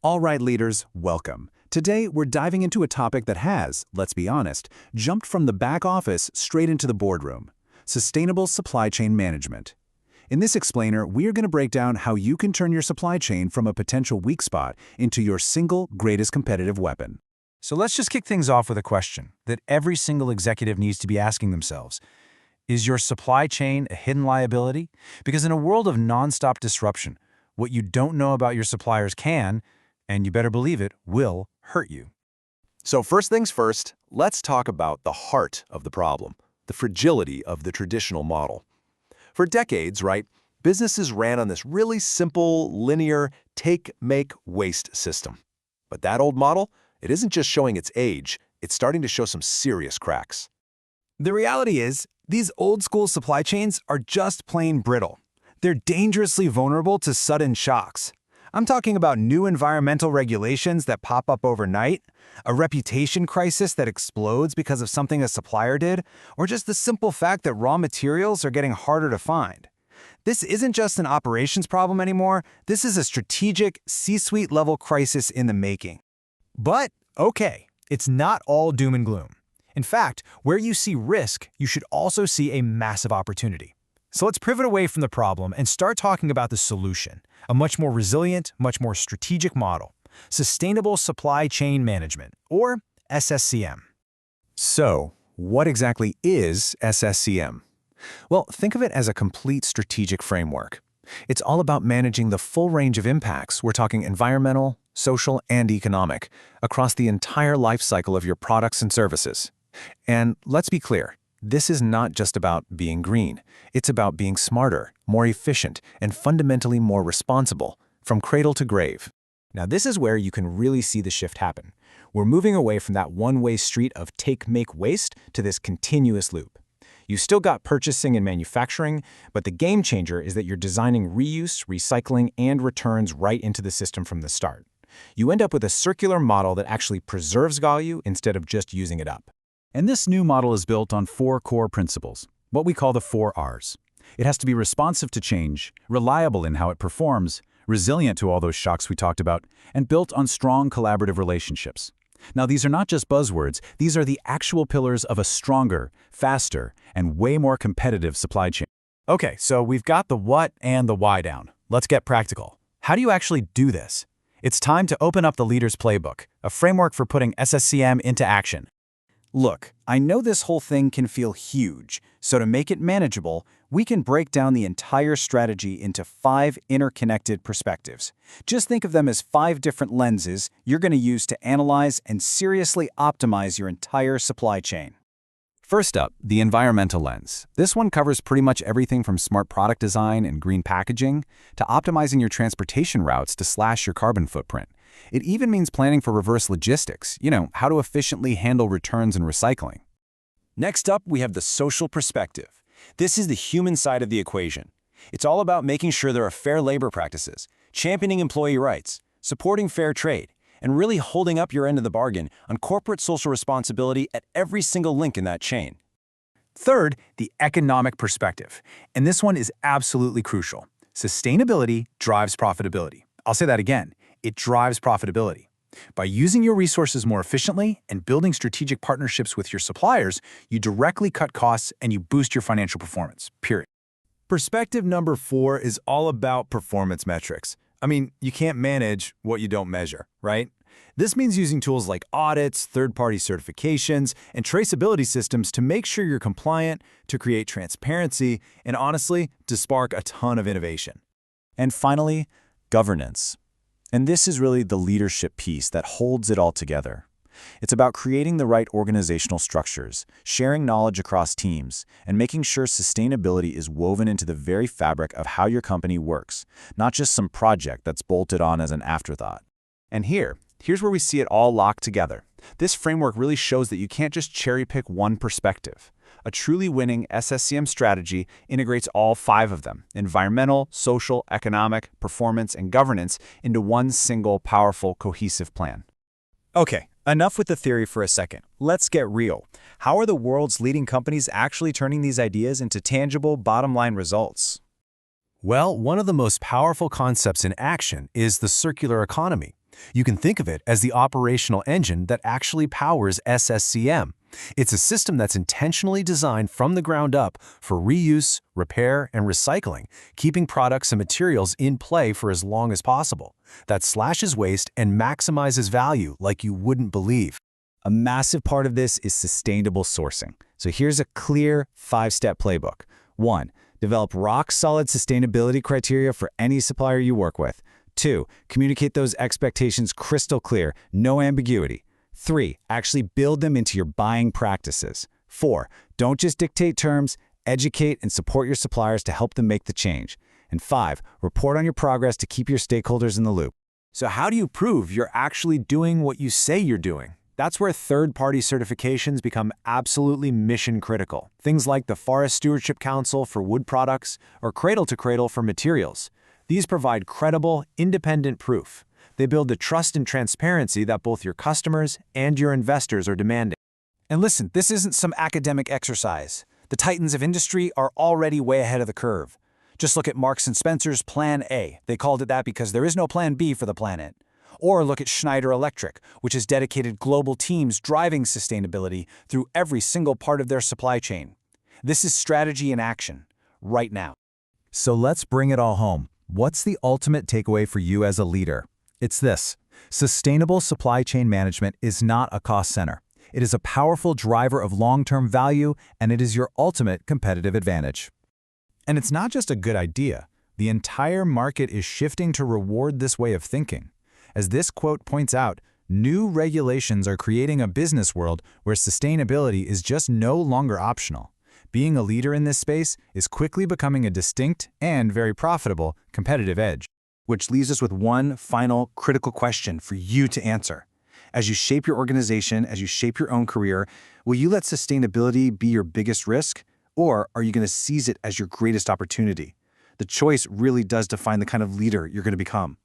All right, leaders, welcome. Today, we're diving into a topic that has, let's be honest, jumped from the back office straight into the boardroom: sustainable supply chain management. In this explainer, we're going to break down how you can turn your supply chain from a potential weak spot into your single greatest competitive weapon. So let's just kick things off with a question that every single executive needs to be asking themselves. Is your supply chain a hidden liability? Because in a world of nonstop disruption, what you don't know about your suppliers can, and you better believe it, will hurt you. So first things first, let's talk about the heart of the problem, the fragility of the traditional model. For decades, right, businesses ran on this really simple, linear take, make, waste system. But that old model, it isn't just showing its age, it's starting to show some serious cracks. The reality is, these old-school supply chains are just plain brittle. They're dangerously vulnerable to sudden shocks. I'm talking about new environmental regulations that pop up overnight, a reputation crisis that explodes because of something a supplier did, or just the simple fact that raw materials are getting harder to find. This isn't just an operations problem anymore, this is a strategic, C-suite level crisis in the making. But, okay, it's not all doom and gloom. In fact, where you see risk, you should also see a massive opportunity. So let's pivot away from the problem and start talking about the solution, a much more resilient, much more strategic model: sustainable supply chain management, or SSCM. So, what exactly is SSCM? Well, think of it as a complete strategic framework. It's all about managing the full range of impacts, we're talking environmental, social, and economic, across the entire life cycle of your products and services. And let's be clear, this is not just about being green. It's about being smarter, more efficient, and fundamentally more responsible, from cradle to grave. Now this is where you can really see the shift happen. We're moving away from that one-way street of take, make, waste to this continuous loop. You still got purchasing and manufacturing, but the game changer is that you're designing reuse, recycling, and returns right into the system from the start. You end up with a circular model that actually preserves value instead of just using it up. And this new model is built on 4 core principles, what we call the 4 Rs. It has to be responsive to change, reliable in how it performs, resilient to all those shocks we talked about, and built on strong collaborative relationships. Now, these are not just buzzwords, these are the actual pillars of a stronger, faster, and way more competitive supply chain. Okay, so we've got the what and the why down. Let's get practical. How do you actually do this? It's time to open up the Leader's Playbook, a framework for putting SSCM into action. Look, I know this whole thing can feel huge, so to make it manageable, we can break down the entire strategy into 5 interconnected perspectives. Just think of them as 5 different lenses you're going to use to analyze and seriously optimize your entire supply chain. First up, the environmental lens. This one covers pretty much everything from smart product design and green packaging to optimizing your transportation routes to slash your carbon footprint. It even means planning for reverse logistics, how to efficiently handle returns and recycling. Next up, we have the social perspective. This is the human side of the equation. It's all about making sure there are fair labor practices, championing employee rights, supporting fair trade, and really holding up your end of the bargain on corporate social responsibility at every single link in that chain. Third, the economic perspective. And this one is absolutely crucial. Sustainability drives profitability. I'll say that again. It drives profitability. By using your resources more efficiently and building strategic partnerships with your suppliers, you directly cut costs and you boost your financial performance, period. Perspective number 4 is all about performance metrics. I mean, you can't manage what you don't measure, right? This means using tools like audits, third-party certifications, and traceability systems to make sure you're compliant, to create transparency, and honestly, to spark a ton of innovation. And finally, governance. And this is really the leadership piece that holds it all together. It's about creating the right organizational structures, sharing knowledge across teams, and making sure sustainability is woven into the very fabric of how your company works, not just some project that's bolted on as an afterthought. And here's where we see it all locked together. This framework really shows that you can't just cherry-pick one perspective. A truly winning SSCM strategy integrates all 5 of them: environmental, social, economic, performance, and governance into one single, powerful, cohesive plan. Okay, enough with the theory for a second. Let's get real. How are the world's leading companies actually turning these ideas into tangible, bottom-line results? Well, one of the most powerful concepts in action is the circular economy. You can think of it as the operational engine that actually powers SSCM. It's a system that's intentionally designed from the ground up for reuse, repair, and recycling, keeping products and materials in play for as long as possible. That slashes waste and maximizes value like you wouldn't believe. A massive part of this is sustainable sourcing. So here's a clear 5-step playbook. 1. Develop rock-solid sustainability criteria for any supplier you work with. 2. Communicate those expectations crystal clear, no ambiguity. 3. Actually build them into your buying practices. 4. Don't just dictate terms, educate and support your suppliers to help them make the change. And 5. Report on your progress to keep your stakeholders in the loop. So how do you prove you're actually doing what you say you're doing? That's where third-party certifications become absolutely mission-critical. Things like the Forest Stewardship Council for wood products or Cradle to Cradle for materials. These provide credible, independent proof. They build the trust and transparency that both your customers and your investors are demanding. And listen, this isn't some academic exercise. The titans of industry are already way ahead of the curve. Just look at Marks & Spencer's Plan A. They called it that because there is no Plan B for the planet. Or look at Schneider Electric, which has dedicated global teams driving sustainability through every single part of their supply chain. This is strategy in action, right now. So let's bring it all home. What's the ultimate takeaway for you as a leader? It's this: sustainable supply chain management is not a cost center. It is a powerful driver of long-term value, and it is your ultimate competitive advantage. And it's not just a good idea. The entire market is shifting to reward this way of thinking. As this quote points out, new regulations are creating a business world where sustainability is just no longer optional. Being a leader in this space is quickly becoming a distinct and very profitable competitive edge. Which leaves us with one final critical question for you to answer. As you shape your organization, as you shape your own career, will you let sustainability be your biggest risk, or are you going to seize it as your greatest opportunity? The choice really does define the kind of leader you're going to become.